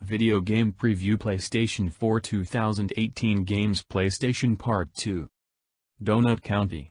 Video Game Preview PlayStation 4 2018 Games PlayStation Part 2 Donut County.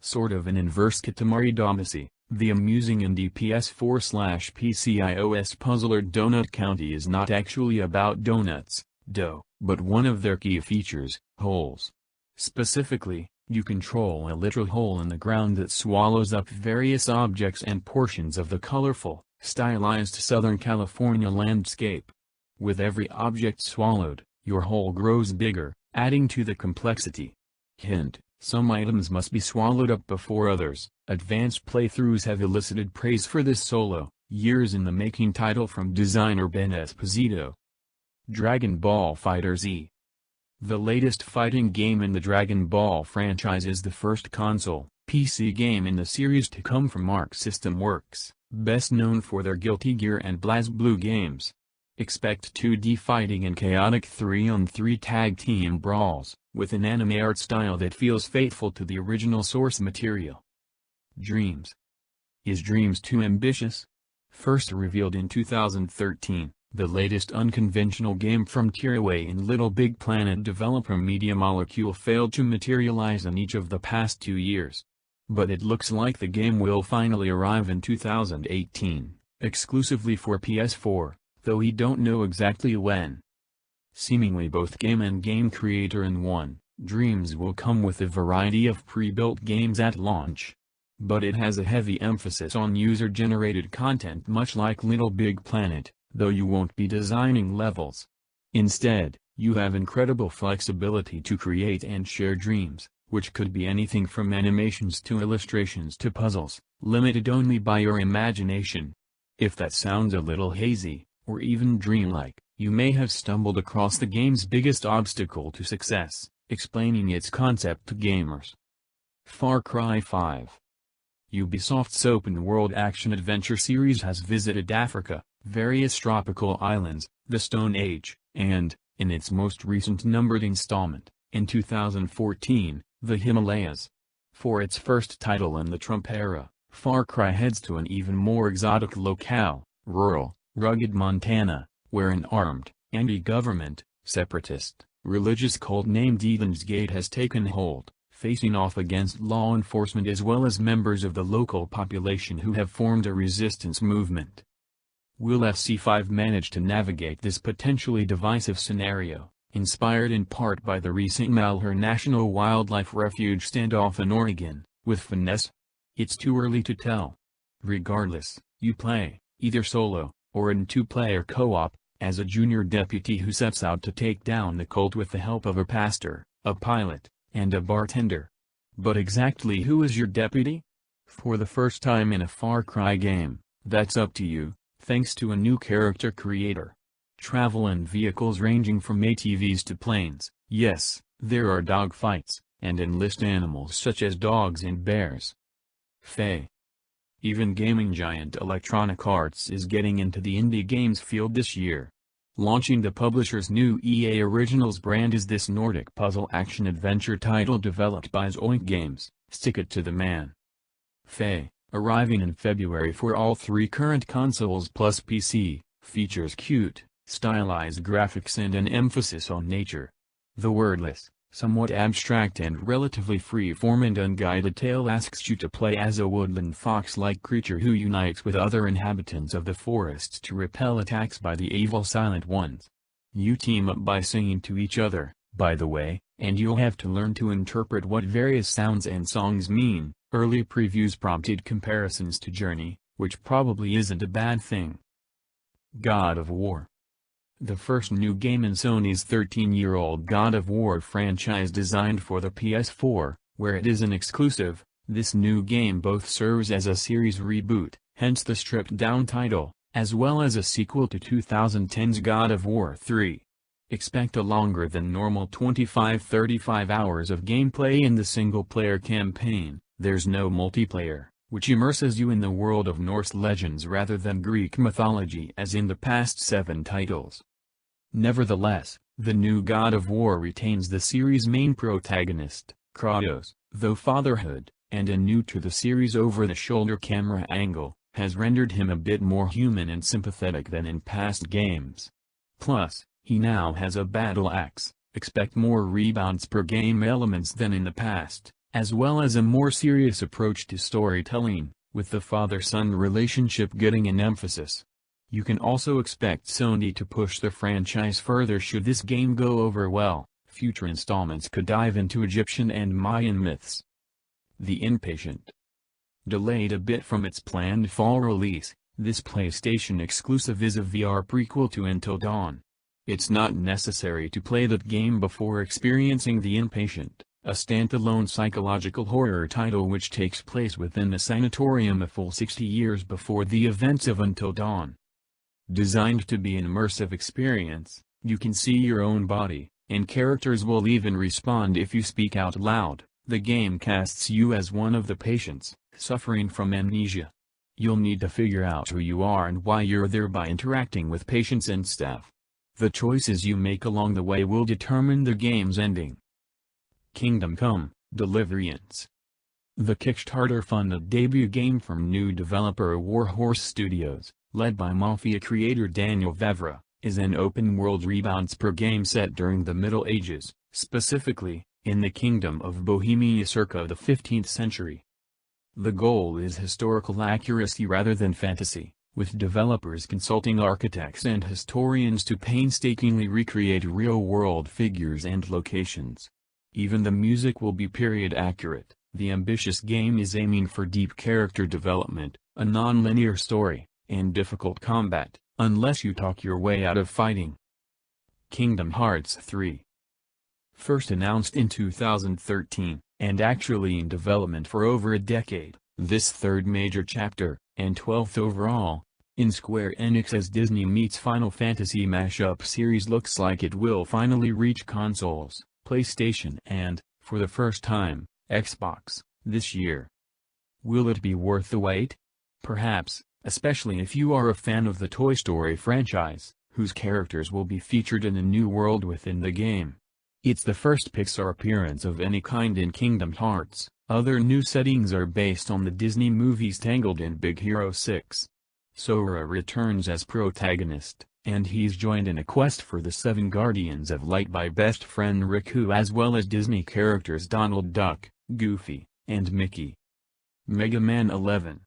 Sort of an inverse Katamari Damacy, the amusing indie PS4/PC iOS puzzler Donut County is not actually about donuts, dough, but one of their key features, holes. Specifically, you control a literal hole in the ground that swallows up various objects and portions of the colorful, stylized Southern California landscape. With every object swallowed, your hole grows bigger, adding to the complexity. Hint: some items must be swallowed up before others. Advanced playthroughs have elicited praise for this solo, years in the making title from designer Ben Esposito. Dragon Ball FighterZ. The latest fighting game in the Dragon Ball franchise is the first console, PC game in the series to come from Arc System Works, best known for their Guilty Gear and BlazBlue games. Expect 2D fighting and chaotic 3-on-3 tag team brawls, with an anime art style that feels faithful to the original source material. Dreams. Is Dreams too ambitious? First revealed in 2013, the latest unconventional game from Tearaway and Little Big Planet developer Media Molecule failed to materialize in each of the past 2 years. But it looks like the game will finally arrive in 2018, exclusively for PS4. Though we don't know exactly when. Seemingly both game and game creator in one, Dreams will come with a variety of pre-built games at launch. But it has a heavy emphasis on user-generated content, much like Little Big Planet, though you won't be designing levels. Instead, you have incredible flexibility to create and share dreams, which could be anything from animations to illustrations to puzzles, limited only by your imagination. If that sounds a little hazy, or even dreamlike, you may have stumbled across the game's biggest obstacle to success, explaining its concept to gamers. Far Cry 5. Ubisoft's open-world action-adventure series has visited Africa, various tropical islands, the Stone Age, and, in its most recent numbered installment, in 2014, the Himalayas. For its first title in the Trump era, Far Cry heads to an even more exotic locale, rural, rugged Montana, where an armed, anti-government, separatist, religious cult named Eden's Gate has taken hold, facing off against law enforcement as well as members of the local population who have formed a resistance movement. Will SC5 manage to navigate this potentially divisive scenario, inspired in part by the recent Malheur National Wildlife Refuge standoff in Oregon, with finesse? It's too early to tell. Regardless, you play, either solo, or in two-player co-op, as a junior deputy who sets out to take down the cult with the help of a pastor, a pilot, and a bartender. But exactly who is your deputy? For the first time in a Far Cry game, that's up to you, thanks to a new character creator. Travel in vehicles ranging from ATVs to planes, yes, there are dogfights, and enlist animals such as dogs and bears. Faye. Even gaming giant Electronic Arts is getting into the indie games field this year. Launching the publisher's new EA Originals brand is this Nordic puzzle action-adventure title developed by Zoink Games, Stick It to the Man. Faye, arriving in February for all 3 current consoles plus PC, features cute, stylized graphics and an emphasis on nature. The wordless, somewhat abstract and relatively free-form and unguided tale asks you to play as a woodland fox-like creature who unites with other inhabitants of the forests to repel attacks by the evil Silent Ones. You team up by singing to each other, by the way, and you'll have to learn to interpret what various sounds and songs mean. Early previews prompted comparisons to Journey, which probably isn't a bad thing. God of War. The first new game in Sony's 13-year-old God of War franchise designed for the PS4, where it is an exclusive, this new game both serves as a series reboot, hence the stripped-down title, as well as a sequel to 2010's God of War 3. Expect a longer than normal 25-35 hours of gameplay in the single-player campaign. There's no multiplayer, which immerses you in the world of Norse legends rather than Greek mythology as in the past 7 titles. Nevertheless, the new God of War retains the series' main protagonist, Kratos, though fatherhood, and a new-to-the-series over-the-shoulder camera angle, has rendered him a bit more human and sympathetic than in past games. Plus, he now has a battle axe. Expect more rebounds per game elements than in the past, as well as a more serious approach to storytelling, with the father-son relationship getting an emphasis. You can also expect Sony to push the franchise further should this game go over well. Future installments could dive into Egyptian and Mayan myths. The Inpatient. Delayed a bit from its planned fall release, this PlayStation exclusive is a VR prequel to Until Dawn. It's not necessary to play that game before experiencing The Inpatient, a standalone psychological horror title which takes place within a sanatorium a full 60 years before the events of Until Dawn. Designed to be an immersive experience, you can see your own body, and characters will even respond if you speak out loud. The game casts you as one of the patients, suffering from amnesia. You'll need to figure out who you are and why you're there by interacting with patients and staff. The choices you make along the way will determine the game's ending. Kingdom Come: Deliverance. The Kickstarter-funded debut game from new developer Warhorse Studios, led by Mafia creator Daniel Vevra, is an open-world rebounds-per-game set during the Middle Ages, specifically, in the Kingdom of Bohemia circa the 15th century. The goal is historical accuracy rather than fantasy, with developers consulting architects and historians to painstakingly recreate real-world figures and locations. Even the music will be period-accurate. The ambitious game is aiming for deep character development, a non-linear story, and difficult combat, unless you talk your way out of fighting. Kingdom Hearts 3. First announced in 2013, and actually in development for over a decade, this third major chapter, and 12th overall, in Square Enix's Disney meets Final Fantasy mashup series looks like it will finally reach consoles, PlayStation and, for the first time, Xbox, this year. Will it be worth the wait? Perhaps, especially if you are a fan of the Toy Story franchise, whose characters will be featured in a new world within the game. It's the first Pixar appearance of any kind in Kingdom Hearts. Other new settings are based on the Disney movies Tangled and Big Hero 6. Sora returns as protagonist, and he's joined in a quest for the 7 Guardians of Light by best friend Riku as well as Disney characters Donald Duck, Goofy, and Mickey. Mega Man 11.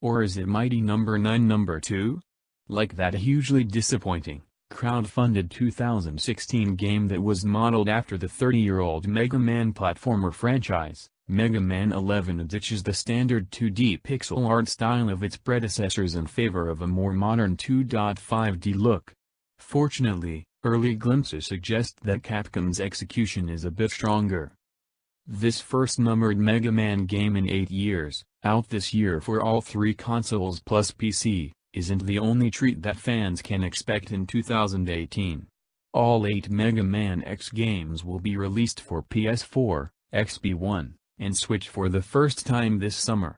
Or is it Mighty Number 9 Number 2? Like that hugely disappointing, crowd-funded 2016 game that was modeled after the 30-year-old Mega Man platformer franchise, Mega Man 11 ditches the standard 2D pixel art style of its predecessors in favor of a more modern 2.5D look. Fortunately, early glimpses suggest that Capcom's execution is a bit stronger. This first numbered Mega Man game in 8 years, out this year for all 3 consoles plus PC, isn't the only treat that fans can expect in 2018. All 8 Mega Man X games will be released for PS4, XP1, and Switch for the first time this summer.